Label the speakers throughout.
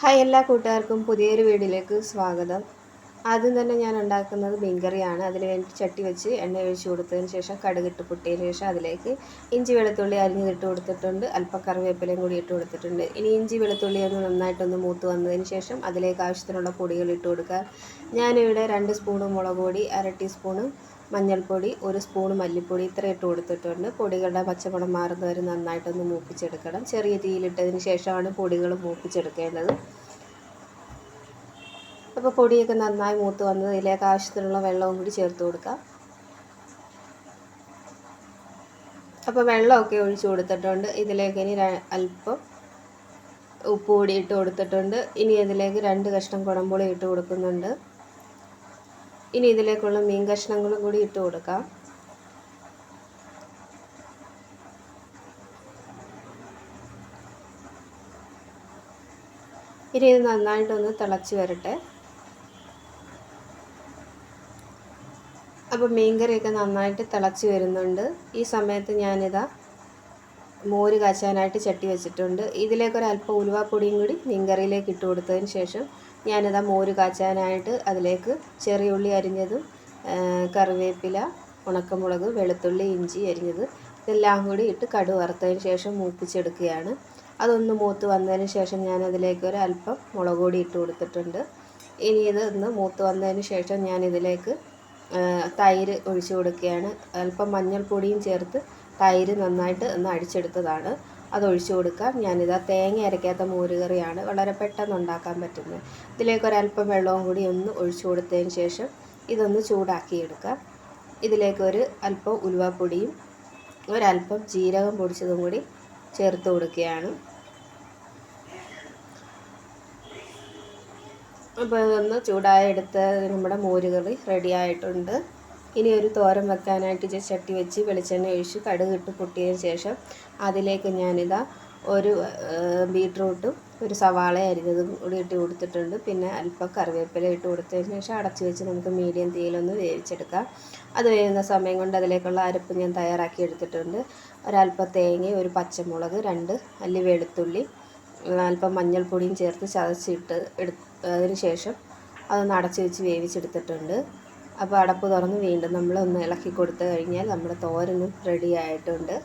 Speaker 1: Hi എല്ലാ കൂട്ടുകാർക്കും പുതിയൊരു വീഡിയോയിലേക്ക് സ്വാഗതം. ആദ്യം തന്നെ ഞാൻ ഉണ്ടാക്കുന്നത് മീൻകറിയാണ്. അതിന് വേണ്ടി ചട്ടി വെച്ച് എണ്ണ ഒഴിച്ച് കൊടുത്തതിന് ശേഷം കടുകിട്ട് പൊട്ടിയതിന് ശേഷം അതിലേക്ക് ഇഞ്ചി വെളുത്തുള്ളി അരിഞ്ഞിട്ട് കൊടുത്തിട്ടുണ്ട്. അല്പം കറിവേപ്പിലയും കൂടി ഇട്ട് കൊടുത്തിട്ടുണ്ട്. ഇനി ഇഞ്ചി വെളുത്തുള്ളി ഒന്ന് നന്നായിട്ടൊന്ന് മൂത്ത് വന്നതിന് ശേഷം അതിലേക്ക് ആവശ്യത്തിനുള്ള പൊടികൾ ഇട്ട് കൊടുക്കുക. ഞാനിവിടെ 2 സ്പൂൺ മുളക് പൊടി, 1/2 ടീസ്പൂൺ മഞ്ഞൾപ്പൊടി, 1 സ്പൂൺ മല്ലിപ്പൊടി ഇത്ര ഇട്ട് കൊടുത്തിട്ടുണ്ട്. പൊടികളുടെ പച്ചമണം മാറുന്നവരെ നന്നായിട്ടൊന്ന് മൂപ്പിച്ചെടുക്കണം. ചെറിയ തീയിലിട്ടതിന് ശേഷമാണ് പൊടികൾ മൂപ്പിച്ചെടുക്കേണ്ടത്. അപ്പോൾ പൊടിയൊക്കെ നന്നായി മൂത്ത് വന്നത് ഇതിലേക്ക് ആവശ്യത്തിനുള്ള വെള്ളവും കൂടി ചേർത്ത് കൊടുക്കാം. അപ്പോൾ വെള്ളമൊക്കെ ഒഴിച്ച് കൊടുത്തിട്ടുണ്ട്. ഇതിലേക്ക് ഇനി അല്പം ഉപ്പ് കൂടി ഇട്ട് കൊടുത്തിട്ടുണ്ട്. ഇനി ഇതിലേക്ക് 2 കഷ്ണം കുടംപുളി ഇട്ട് കൊടുക്കുന്നുണ്ട്. ഇനി ഇതിലേക്കുള്ള മീൻ കഷ്ണങ്ങളും കൂടി ഇട്ട് കൊടുക്കാം. ഇനി ഇത് നന്നായിട്ടൊന്ന് തിളച്ച് വരട്ടെ. അപ്പോൾ മീൻകറിയൊക്കെ നന്നായിട്ട് തിളച്ച് വരുന്നുണ്ട്. ഈ സമയത്ത് ഞാനിതാ മോര് കാച്ചാനായിട്ട് ചട്ടി വെച്ചിട്ടുണ്ട്. ഇതിലേക്കൊരല്പം ഉലുവാപ്പൊടിയും കൂടി മീൻകറിയിലേക്ക് ഇട്ട് കൊടുത്തതിന് ശേഷം ഞാനിതാ മോര് കാച്ചാനായിട്ട് അതിലേക്ക് ചെറിയ ഉള്ളി അരിഞ്ഞതും കറിവേപ്പില, ഉണക്കമുളക്, വെളുത്തുള്ളി, ഇഞ്ചി അരിഞ്ഞത് ഇതെല്ലാം കൂടി ഇട്ട് കടുക് വറുത്തതിന് ശേഷം മൂപ്പിച്ചെടുക്കുകയാണ്. അതൊന്ന് മൂത്ത് വന്നതിന് ശേഷം ഞാനതിലേക്ക് ഒരല്പം മുളക് പൊടി ഇട്ട് കൊടുത്തിട്ടുണ്ട്. ഇനി ഇത് ഒന്ന് മൂത്ത് വന്നതിന് ശേഷം ഞാനിതിലേക്ക് തൈര് ഒഴിച്ച് കൊടുക്കുകയാണ്. അല്പം മഞ്ഞൾപ്പൊടിയും ചേർത്ത് തൈര് നന്നായിട്ട് ഒന്ന് അടിച്ചെടുത്തതാണ്, അതൊഴിച്ച് കൊടുക്കാം. ഞാനിതാ തേങ്ങ അരയ്ക്കാത്ത മോരുകറിയാണ്, വളരെ പെട്ടെന്ന് ഉണ്ടാക്കാൻ പറ്റുന്നത്. ഇതിലേക്കൊരല്പം വെള്ളവും കൂടി ഒന്ന് ഒഴിച്ച് കൊടുത്തതിന് ശേഷം ഇതൊന്ന് ചൂടാക്കിയെടുക്കാം. ഇതിലേക്കൊരു അല്പം ഉലുവാപ്പൊടിയും ഒരല്പം ജീരകം പൊടിച്ചതും കൂടി ചേർത്ത് കൊടുക്കുകയാണ്. അപ്പോൾ ഇതൊന്ന് ചൂടായെടുത്ത് നമ്മുടെ മോരുകറി റെഡി ആയിട്ടുണ്ട്. ഇനി ഒരു തോരൻ വെക്കാനായിട്ട് ചട്ടി വെച്ച് വെളിച്ചെണ്ണ ഒഴിച്ച് കടുക് ഇട്ട് പൊട്ടിയതിന് ശേഷം അതിലേക്ക് ഞാനിതാ ഒരു ബീട്രൂട്ടും ഒരു സവാള അരിഞ്ഞതും കൂടി ഇട്ട് കൊടുത്തിട്ടുണ്ട്. പിന്നെ അല്പം കറിവേപ്പില ഇട്ട് കൊടുത്തതിന് ശേഷം അടച്ച് വെച്ച് നമുക്ക് മീഡിയം തീയിലൊന്ന് വേവിച്ചെടുക്കാം. അത് വേവുന്ന സമയം കൊണ്ട് അതിലേക്കുള്ള അരപ്പ് ഞാൻ തയ്യാറാക്കി എടുത്തിട്ടുണ്ട്. ഒരല്പം തേങ്ങ, ഒരു പച്ചമുളക്, 2 അല്ലി വെളുത്തുള്ളി, അല്പം മഞ്ഞൾപ്പൊടിയും ചേർത്ത് ചതച്ചിട്ട് അതിന് ശേഷം അതൊന്ന് അടച്ച് വെച്ച് വേവിച്ചെടുത്തിട്ടുണ്ട്. അപ്പോൾ അടപ്പ് തുറന്ന് വീണ്ടും നമ്മളൊന്ന് ഇളക്കി കൊടുത്തു കഴിഞ്ഞാൽ നമ്മുടെ തോരനും റെഡി ആയിട്ടുണ്ട്.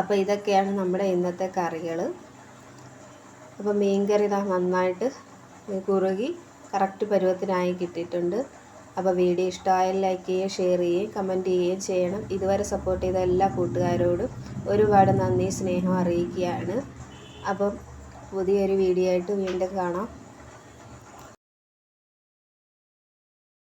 Speaker 1: അപ്പോൾ ഇതൊക്കെയാണ് നമ്മുടെ ഇന്നത്തെ കറികൾ. അപ്പോൾ മീൻകറി നന്നായിട്ട് കുറുകി കറക്റ്റ് പരുവത്തിനായി കിട്ടിയിട്ടുണ്ട്. അപ്പോൾ വീഡിയോ ഇഷ്ടമായാൽ ലൈക്ക് ചെയ്യുകയും ഷെയർ ചെയ്യുകയും കമൻറ്റ് ചെയ്യുകയും ചെയ്യണം. ഇതുവരെ സപ്പോർട്ട് ചെയ്ത എല്ലാ കൂട്ടുകാരോടും ഒരുപാട് നന്ദി, സ്നേഹം അറിയിക്കുകയാണ്. അപ്പം പുതിയൊരു വീഡിയോ ആയിട്ട് വീണ്ടും കാണാം.